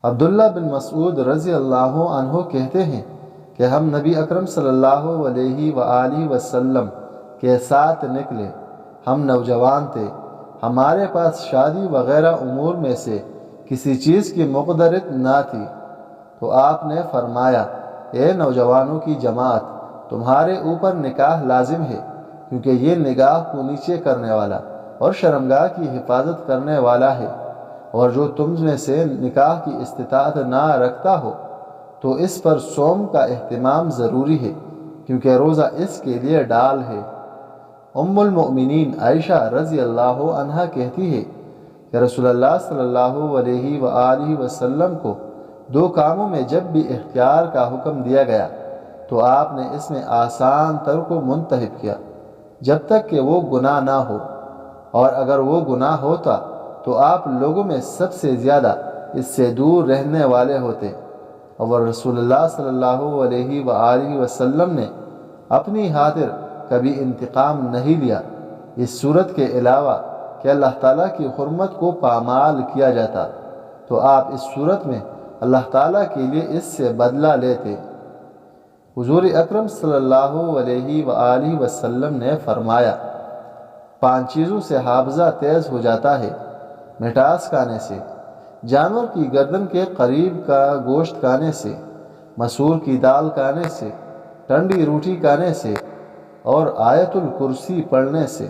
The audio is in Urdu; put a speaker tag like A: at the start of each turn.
A: عبداللہ بن مسعود رضی اللہ عنہ کہتے ہیں کہ ہم نبی اکرم صلی اللہ علیہ وآلہ وسلم کے ساتھ نکلے۔ ہم نوجوان تھے، ہمارے پاس شادی وغیرہ امور میں سے کسی چیز کی مقدرت نہ تھی، تو آپ نے فرمایا، اے نوجوانوں کی جماعت، تمہارے اوپر نکاح لازم ہے، کیونکہ یہ نگاہ کو نیچے کرنے والا اور شرمگاہ کی حفاظت کرنے والا ہے، اور جو تم میں سے نکاح کی استطاعت نہ رکھتا ہو تو اس پر صوم کا اہتمام ضروری ہے، کیونکہ روزہ اس کے لیے ڈال ہے۔ ام المؤمنین عائشہ رضی اللہ عنہا کہتی ہے کہ رسول اللہ صلی اللہ علیہ وآلہ وسلم کو دو کاموں میں جب بھی اختیار کا حکم دیا گیا تو آپ نے اس میں آسان تر کو منتخب کیا، جب تک کہ وہ گناہ نہ ہو، اور اگر وہ گناہ ہوتا تو آپ لوگوں میں سب سے زیادہ اس سے دور رہنے والے ہوتے، اور رسول اللہ صلی اللہ علیہ وآلہ وسلم نے اپنی خاطر کبھی انتقام نہیں لیا، اس صورت کے علاوہ کہ اللہ تعالیٰ کی حرمت کو پامال کیا جاتا تو آپ اس صورت میں اللہ تعالیٰ کے لیے اس سے بدلہ لیتے۔ حضور اکرم صلی اللہ علیہ وآلہ وسلم نے فرمایا، 5 چیزوں سے حافظہ تیز ہو جاتا ہے: مٹھاس کھانے سے، جانور کی گردن کے قریب کا گوشت کھانے سے، مسور کی دال کھانے سے، ٹھنڈی روٹی کھانے سے، اور آیت الکرسی پڑھنے سے۔